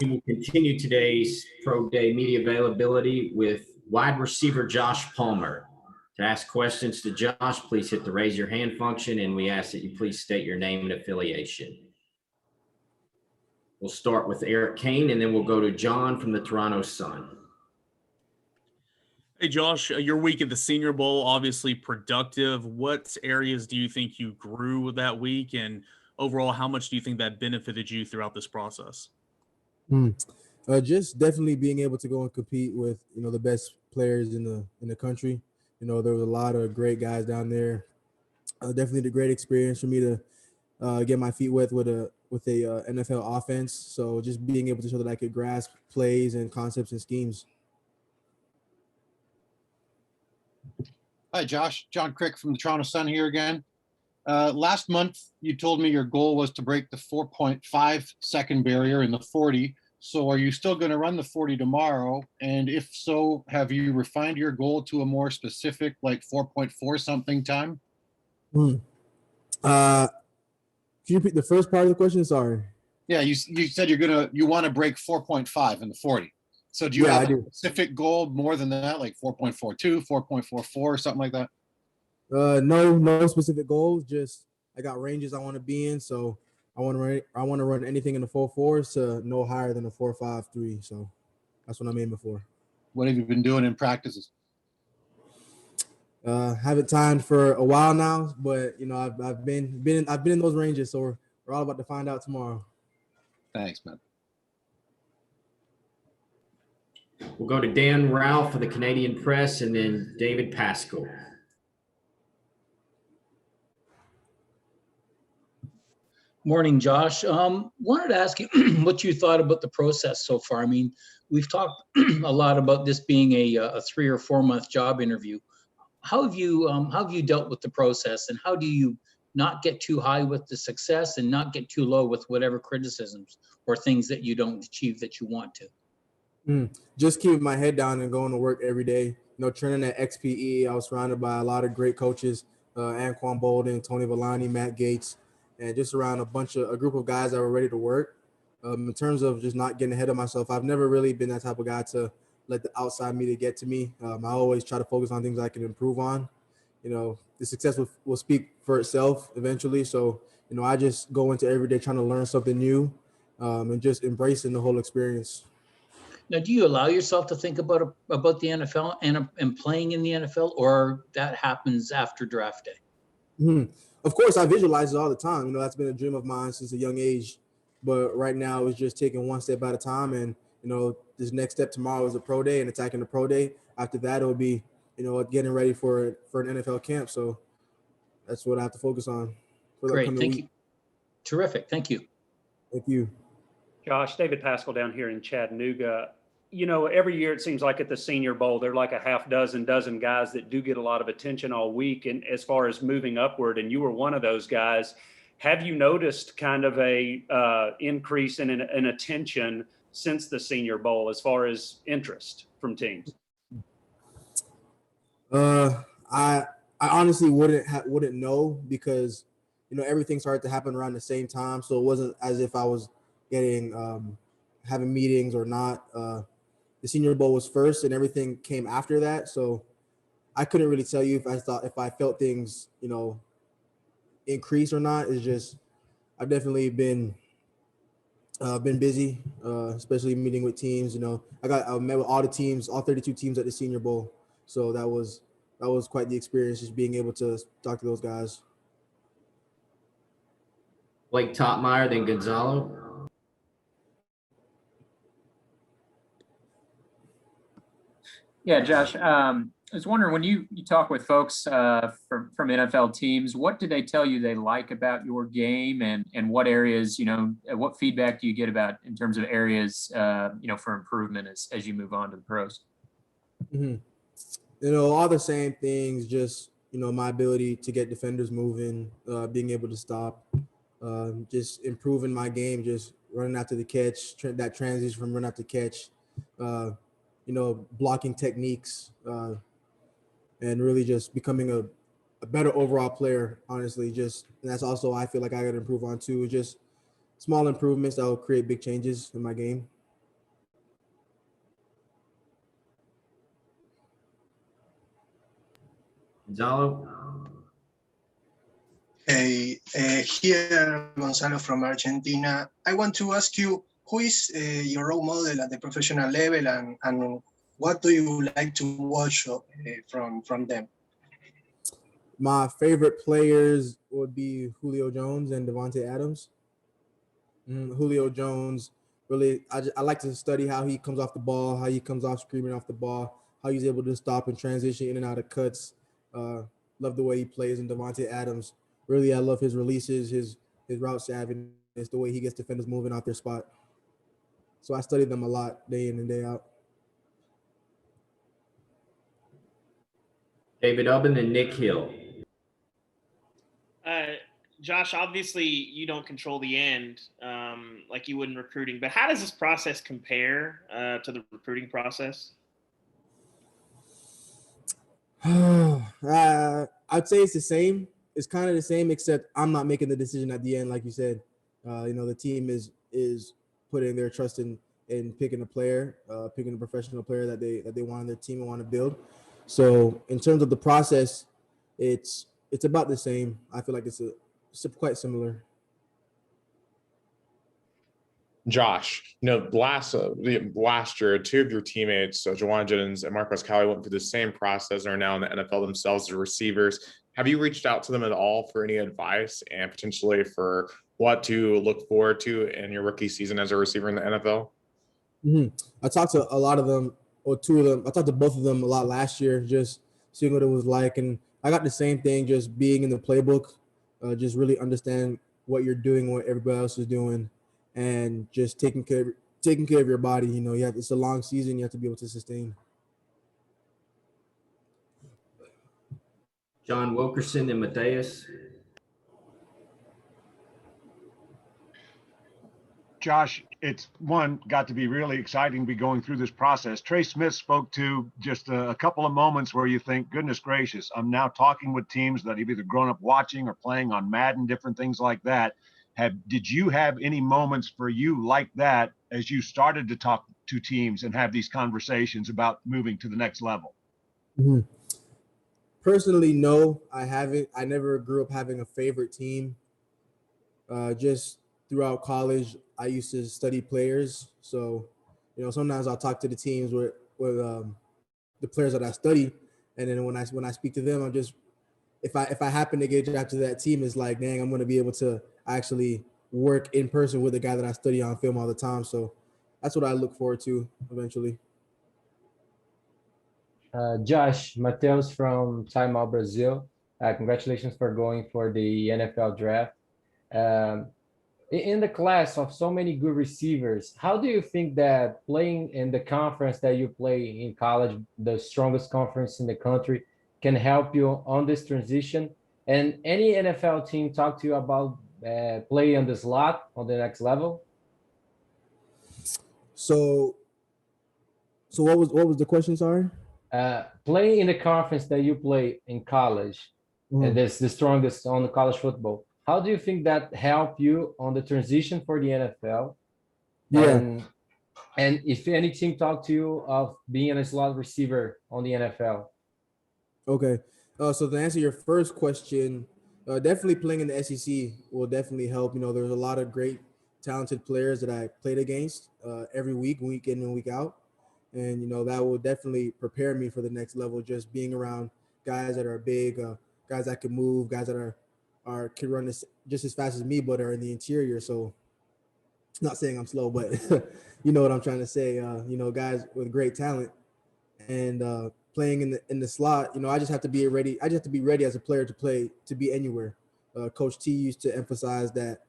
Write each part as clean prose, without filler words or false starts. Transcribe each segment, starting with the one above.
We will continue today's Pro Day media availability with wide receiver Josh Palmer. To ask questions to Josh, please hit the raise your hand function, and we ask that you please state your name and affiliation. We'll start with Eric Kane, and then we'll go to John from the Toronto Sun. Hey, Josh, your week at the Senior Bowl, obviously productive. What areas do you think you grew that week? And overall, how much do you think that benefited you throughout this process? Just definitely being able to go and compete with, the best players in the country. There was a lot of great guys down there. Definitely a great experience for me to get my feet wet with a NFL offense. So just being able to show that I could grasp plays and concepts and schemes. Hi, Josh. John Crick from the Toronto Sun here again. Last month, you told me your goal was to break the 4.5 second barrier in the 40. So are you still going to run the 40 tomorrow? And if so, have you refined your goal to a more specific, like 4.4 something time? Can you repeat the first part of the question? Sorry. Yeah, you said you want to break 4.5 in the 40. So do you have a specific goal more than that, like 4.42, 4.44, something like that? No specific goals. Just I got ranges I want to be in. So I want to run anything in the 4.4s to no higher than a 4.53. So that's what I'm aiming for. What have you been doing in practices? Haven't timed for a while now, but I've been in those ranges. So we're all about to find out tomorrow. Thanks, man. We'll go to Dan Ralph for the Canadian Press, and then David Pascal. Morning, Josh. Wanted to ask you what you thought about the process so far. I mean, we've talked a lot about this being a 3 or 4 month job interview. How have you dealt with the process, and how do you not get too high with the success and not get too low with whatever criticisms or things that you don't achieve that you want to? Just keeping my head down and going to work every day. Training at XPE, I was surrounded by a lot of great coaches, Anquan Bolden, Tony Villani, Matt Gates, and just around a group of guys that were ready to work. In terms of just not getting ahead of myself, I've never really been that type of guy to let the outside media get to me. I always try to focus on things I can improve on. The success will speak for itself eventually. So, I just go into every day trying to learn something new and just embracing the whole experience. Now, do you allow yourself to think about the NFL and playing in the NFL, or that happens after draft day? Of course, I visualize it all the time. That's been a dream of mine since a young age. But right now, it's just taking one step at a time. And, this next step tomorrow is a pro day and attacking the pro day. After that, it'll be, getting ready for an NFL camp. So that's what I have to focus on. Great. Thank you. Terrific. Thank you. Thank you. Josh, David Pascal down here in Chattanooga. Every year it seems like at the Senior Bowl, there are like a half dozen guys that do get a lot of attention all week. And as far as moving upward, and you were one of those guys, have you noticed kind of a increase in attention since the Senior Bowl as far as interest from teams? I honestly wouldn't know because, everything started to happen around the same time. So it wasn't as if I was getting having meetings or not. The Senior Bowl was first and everything came after that. So I couldn't really tell you if I felt things, increase or not. It's just I've definitely been busy, especially meeting with teams. I met with all the teams, all 32 teams at the Senior Bowl. So that was quite the experience, just being able to talk to those guys. Blake Topmeyer, then Gonzalo. Yeah, Josh, I was wondering, when you talk with folks from NFL teams, what do they tell you they like about your game, and what areas, what feedback do you get about in terms of areas, for improvement as you move on to the pros? All the same things, just, my ability to get defenders moving, being able to stop, just improving my game, just running after the catch, that transition from run after catch, blocking techniques, and really just becoming a better overall player, honestly. And that's also, I feel like I got to improve on too. Just small improvements that will create big changes in my game. Gonzalo? Hey, here Gonzalo from Argentina. I want to ask you, who is your role model at the professional level, and what do you like to watch from them? My favorite players would be Julio Jones and Devontae Adams. Julio Jones, really, I like to study how he comes off the ball, how he comes off screaming off the ball, how he's able to stop and transition in and out of cuts. Love the way he plays. And Devontae Adams, really, I love his releases, his route savviness, the way he gets defenders moving out their spot. So I study them a lot, day in and day out. David Ubben and Nick Hill. Josh, obviously you don't control the end like you would in recruiting, but how does this process compare to the recruiting process? I'd say it's the same. It's kind of the same, except I'm not making the decision at the end, like you said. The team is putting their trust in picking a player, picking a professional player that they want on their team and want to build. So in terms of the process, it's about the same. I feel like it's quite similar. Josh, last year, two of your teammates, Juwan Jennings and Marquez Callaway, went through the same process and are now in the NFL themselves as receivers. Have you reached out to them at all for any advice and potentially for what to look forward to in your rookie season as a receiver in the NFL? I talked to a lot of them, or two of them. I talked to both of them a lot last year, just seeing what it was like. And I got the same thing, just being in the playbook, just really understand what you're doing, what everybody else is doing, and just taking care of your body. It's a long season. You have to be able to sustain. John Wilkerson and Mateus. Josh, it's got to be really exciting to be going through this process. Trey Smith spoke to just a couple of moments where you think, goodness gracious, I'm now talking with teams that have either grown up watching or playing on Madden, different things like that. Did you have any moments for you like that as you started to talk to teams and have these conversations about moving to the next level? Personally, no, I haven't. I never grew up having a favorite team. Just throughout college, I used to study players. So, sometimes I'll talk to the teams with the players that I study. And then when I speak to them, I'm just, if I happen to get drafted to that team, it's like, dang, I'm going to be able to actually work in person with the guy that I study on film all the time. So that's what I look forward to eventually. Josh, Mateus from Time Out Brazil. Congratulations for going for the NFL draft. In the class of so many good receivers, how do you think that playing in the conference that you play in college, the strongest conference in the country, can help you on this transition? And any NFL team talk to you about play on the slot on the next level? So what was the question? Sorry. Playing in the conference that you play in college, and that's the strongest on the college football. How do you think that helped you on the transition for the NFL? Yeah. And if any team talked to you of being a slot receiver on the NFL? Okay. So to answer your first question, definitely playing in the SEC will definitely help. There's a lot of great, talented players that I played against every week in and week out. And, that will definitely prepare me for the next level, just being around guys that are big, guys that can move, guys that can run just as fast as me, but are in the interior. So not saying I'm slow, but you know what I'm trying to say. Guys with great talent and playing in the slot. I just have to be ready. I just have to be ready as a player to be anywhere. Coach T used to emphasize that,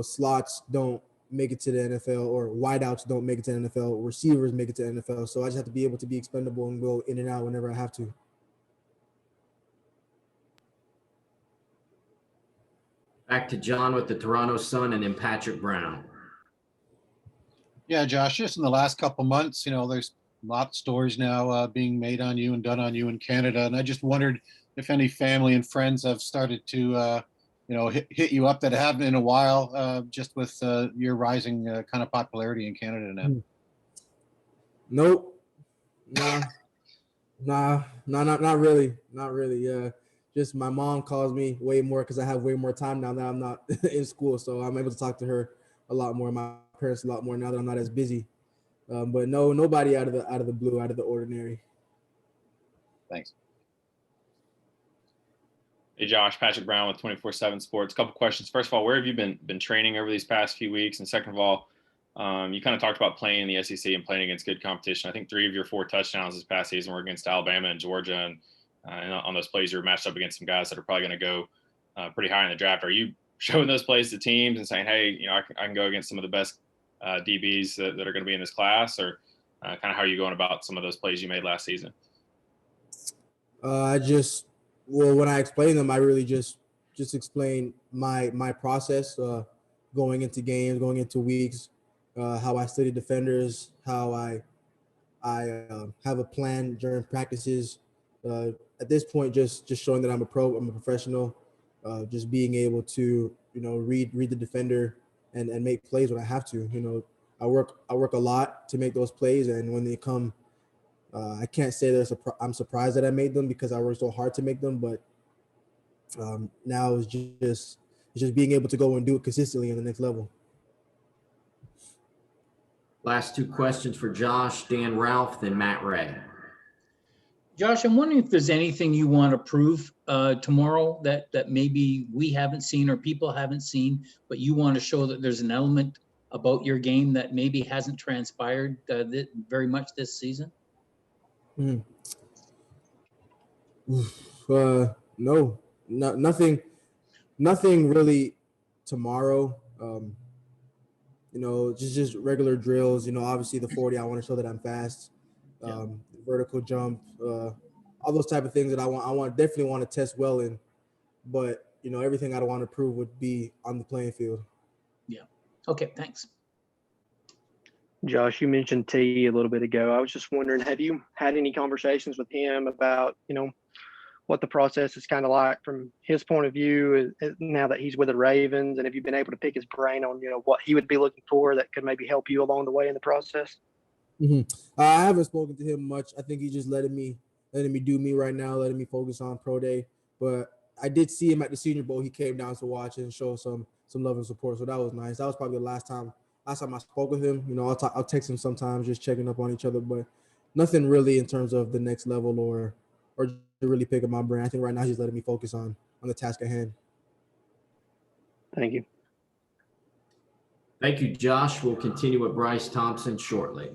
slots don't make it to the NFL, or wideouts don't make it to the NFL. Receivers make it to the NFL. So I just have to be able to be expendable and go in and out whenever I have to. Back to John with the Toronto Sun and then Patrick Brown. Yeah, Josh, just in the last couple months, there's a lot of stories now being made on you and done on you in Canada. And I just wondered if any family and friends have started to, hit you up that haven't in a while, just with your rising kind of popularity in Canada now. Nope. Nah, not really. Not really. Yeah. just my mom calls me way more because I have way more time now that I'm not in school. So I'm able to talk to her a lot more, my parents a lot more now that I'm not as busy. But no, nobody out of the blue, out of the ordinary. Thanks. Hey Josh, Patrick Brown with 24/7 Sports. A couple questions. First of all, where have you been training over these past few weeks? And second of all, you kind of talked about playing in the SEC and playing against good competition. I think 3 of your 4 touchdowns this past season were against Alabama and Georgia, and on those plays you were matched up against some guys that are probably going to go pretty high in the draft. Are you showing those plays to teams and saying, hey, I can go against some of the best DBs that are going to be in this class, or kind of how are you going about some of those plays you made last season? When I explain them, I really just explain my process going into games, going into weeks, how I study defenders, how I have a plan during practices. At this point, just showing that I'm a pro, I'm a professional, just being able to read the defender and make plays when I have to. I work a lot to make those plays, and when they come, I can't say I'm surprised that I made them because I worked so hard to make them. But now it's just being able to go and do it consistently on the next level. Last 2 questions for Josh, Dan Ralph, then Matt Ray. Josh, I'm wondering if there's anything you want to prove tomorrow that maybe we haven't seen or people haven't seen, but you want to show that there's an element about your game that maybe hasn't transpired very much this season? No, nothing really tomorrow. Just regular drills. Obviously the 40, I want to show that I'm fast. Vertical jump, all those type of things that I definitely want to test well in. But everything I want to prove would be on the playing field. Yeah. Okay. Thanks. Josh, you mentioned T a little bit ago. I was just wondering, have you had any conversations with him about, what the process is kind of like from his point of view now that he's with the Ravens? And have you been able to pick his brain on, what he would be looking for that could maybe help you along the way in the process? I haven't spoken to him much. I think he's just letting me do me right now, letting me focus on pro day. But I did see him at the Senior Bowl. He came down to watch and show some love and support. So that was nice. That was probably the last time I spoke with him. I'll text him sometimes, just checking up on each other, but nothing really in terms of the next level or really picking my brain. I think right now he's letting me focus on the task at hand. Thank you. Thank you, Josh. We'll continue with Bryce Thompson shortly.